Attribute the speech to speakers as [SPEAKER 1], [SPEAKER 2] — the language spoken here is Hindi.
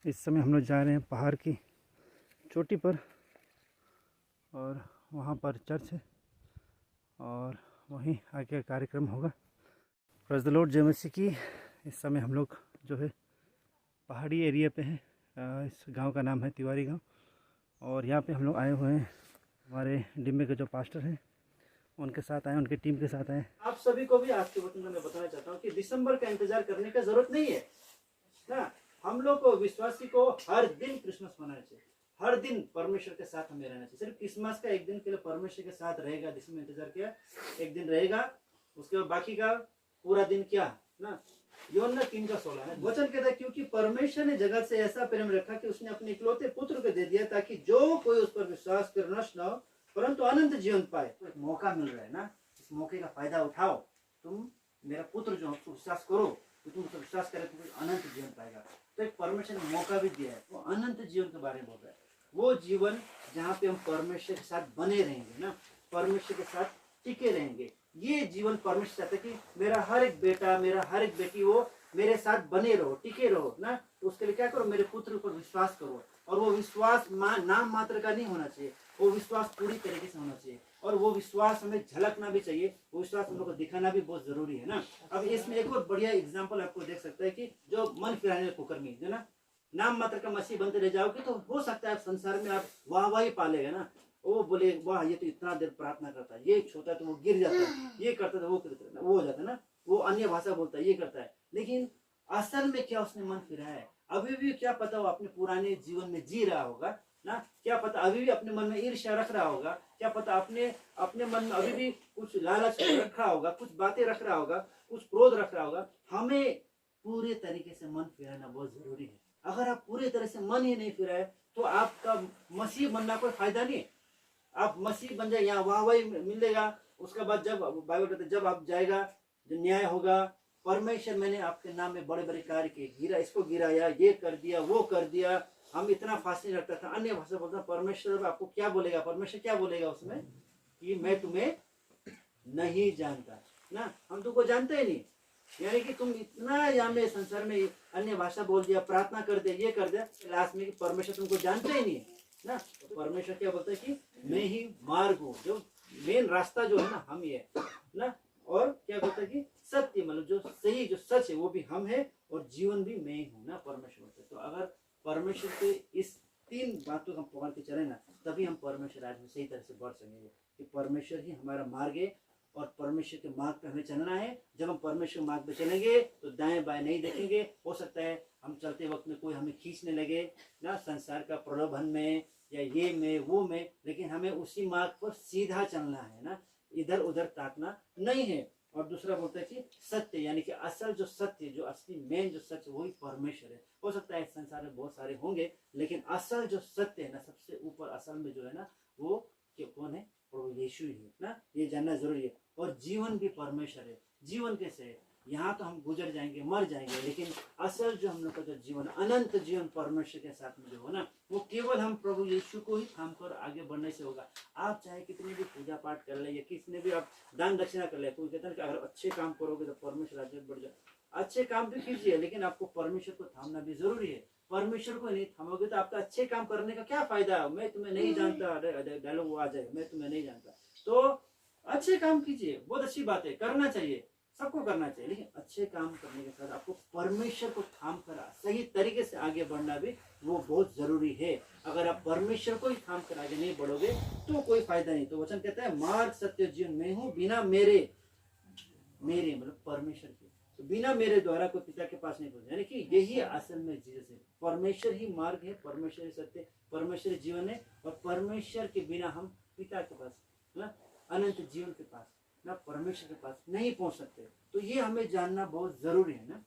[SPEAKER 1] इस समय हम लोग जा रहे हैं पहाड़ की चोटी पर और वहाँ पर चर्च है और वहीं आगे कार्यक्रम होगा। प्रेज़ द लॉर्ड जय मसीह की। इस समय हम लोग जो है पहाड़ी एरिया पे हैं। इस गांव का नाम है तिवारी गांव और यहाँ पे हम लोग आए हुए हैं। हमारे डिम्बे के जो पास्टर हैं उनके साथ आए, उनकी टीम के साथ आए। आप सभी को भी आज के वक्त में मैं बताना चाहता हूँ कि दिसंबर का इंतजार करने का जरूरत नहीं है ना। हम लोग को विश्वासी को हर दिन क्रिसमस मनाना चाहिए, हर दिन परमेश्वर के साथ हमें रहना चाहिए। सिर्फ क्रिसमस का एक दिन के लिए परमेश्वर के साथ रहेगा, जिसमें इंतजार किया एक दिन रहेगा, उसके बाद बाकी का पूरा दिन क्या ना। योना 3:16 है वचन कहता है, क्योंकि परमेश्वर ने जगत से ऐसा प्रेम रखा कि उसने अपने इकलौते पुत्र को दे दिया ताकि जो कोई उस पर विश्वास कर नष्ट न हो परंतु अनंत जीवन पाए। तो एक मौका मिल रहा है ना, इस मौके का फायदा उठाओ। तुम मेरा पुत्र जो उसको विश्वास करो, तो तुम उसको विश्वास करे तो अनंत जीवन पाएगा। तो एक परमेश्वर ने मौका भी दिया है, वो अनंत जीवन के बारे में बोल रहा है। वो जीवन जहाँ पे हम परमेश्वर के साथ बने रहेंगे ना, परमेश्वर के साथ टिके रहेंगे। ये जीवन परमेश्वर चाहता है कि मेरा हर एक बेटा, मेरा हर एक बेटी वो मेरे साथ बने रहो, टिके रहो ना। तो उसके लिए क्या करो, मेरे पुत्र पर विश्वास करो। और वो विश्वास नाम मात्र का नहीं होना चाहिए, वो विश्वास पूरी तरीके से होना चाहिए। और वो विश्वास हमें झलकना भी चाहिए, वो विश्वास हम लोग को दिखाना भी बहुत जरूरी है ना। अब इसमें एक और बढ़िया एग्जांपल आपको देख सकते हैं कि जो मन फिराने कुकर्मी जो ना, नाम मात्र का मसीह बनते रह जाओगे तो हो सकता है संसार में आप वाह पालेगा ना। वो बोले वाह ये तो इतना देर प्रार्थना करता है, ये छोटा तो वो गिर जाता है, ये करता है वो करता है, वो हो जाता है ना, वो अन्य भाषा बोलता है, ये करता है। लेकिन असल में क्या उसने मन फिराया है? अभी भी क्या पता वो अपने पुराने जीवन में जी रहा होगा ना। क्या पता अभी भी अपने मन में ईर्ष्या रख रहा होगा, क्या पता अपने मन में अभी भी कुछ लालच रख रहा होगा, कुछ बातें रख रहा होगा, कुछ क्रोध रख रहा होगा। हमें पूरे तरीके से मन फिराना बहुत जरूरी है। अगर आप पूरे तरह से मन ही नहीं फिराए तो आपका मसीह बनना कोई फायदा नहीं है। आप मसीह बन जाए, यहाँ वाह मिलेगा। उसके बाद जब बाइबल कहते जब आप जाएगा, जो न्याय होगा, परमेश्वर मैंने आपके नाम में बड़े बड़े कार्य किए, गिरा इसको गिराया, ये कर दिया, वो कर दिया, हम इतना फास्ट नहीं रखता था। अन्य भाषा बोलता परमेश्वर आपको क्या बोलेगा, परमेश्वर क्या बोलेगा उसमें कि मैं तुम्हें नहीं जानता ना, हम तुमको जानते ही नहीं। यानी कि तुम इतना यहाँ में संसार में अन्य भाषा बोल दिया, प्रार्थना कर दिया, ये कर दिया, लास्ट में कि परमेश्वर तुमको जानते ही नहीं है ना। तो परमेश्वर क्या बोलता है कि मैं ही मार्ग हूँ, जो मेन रास्ता जो है ना हम ही है ना। और क्या बोलता है कि सत्य, मतलब जो सही जो सच है वो भी हम है और जीवन भी मैं ही हूँ ना, परमेश्वर से। तो अगर परमेश्वर के इस 3 बातों को हम पकड़ के चले ना, तभी हम परमेश्वर राज में सही तरह से बढ़ सकेंगे कि परमेश्वर ही हमारा मार्ग है और परमेश्वर के मार्ग पे हमें चलना है। जब हम परमेश्वर के मार्ग पे चलेंगे तो दाएं बाएं नहीं देखेंगे। हो सकता है हम चलते वक्त में कोई हमें खींचने लगे ना, संसार का प्रलोभन में या ये में वो में, लेकिन हमें उसी मार्ग पर सीधा चलना है ना, इधर उधर ताकना नहीं है। और दूसरा बोलता है कि सत्य, यानी कि असल जो सत्य, जो असली मेन जो सत्य वही परमेश्वर है। हो सकता है इस संसार में बहुत सारे होंगे, लेकिन असल जो सत्य है ना, सबसे ऊपर असल में जो है ना, वो कौन है? प्रभु यीशु ही है ना। ये जानना जरूरी है। और जीवन भी परमेश्वर है। जीवन कैसे है? यहाँ तो हम गुजर जाएंगे, मर जाएंगे, लेकिन असल जो हम लोग का जो जीवन, अनंत जीवन परमेश्वर के साथ में जो हो ना, वो केवल हम प्रभु यीशु को ही थाम कर आगे बढ़ने से होगा। आप चाहे कितनी भी पूजा पाठ कर ले या किसने भी आप दान दक्षिणा कर ले, कोई कहता है कि अगर अच्छे काम करोगे तो परमेश्वर राज्य बढ़ जाए। अच्छे काम भी कीजिए, लेकिन आपको परमेश्वर को थामना भी जरूरी है। परमेश्वर को नहीं थामोगे तो आपका अच्छे काम करने का क्या फायदा? मैं तुम्हें नहीं जानता, डायलॉग आ जाए, मैं तुम्हें नहीं जानता। तो अच्छे काम कीजिए, बहुत अच्छी बात है, करना चाहिए, सबको करना चाहिए, लेकिन अच्छे काम करने के साथ आपको परमेश्वर को थाम कर सही तरीके से आगे बढ़ना भी वो बहुत जरूरी है। अगर आप परमेश्वर को ही थाम कर आगे नहीं बढ़ोगे तो कोई फायदा नहीं। तो वचन कहता है मार्ग सत्य जीवन मैं हूँ, बिना मेरे मतलब परमेश्वर के, तो बिना मेरे द्वारा कोई पिता के पास नहीं पहुंचे। यानी कि यही असल में जीसस है। परमेश्वर ही मार्ग है, परमेश्वर ही सत्य, परमेश्वर जीवन है। और परमेश्वर के बिना हम पिता के पास ना, अनंत जीवन के पास ना, परमेश्वर के पास नहीं पहुंच सकते। तो ये हमें जानना बहुत जरूरी है ना।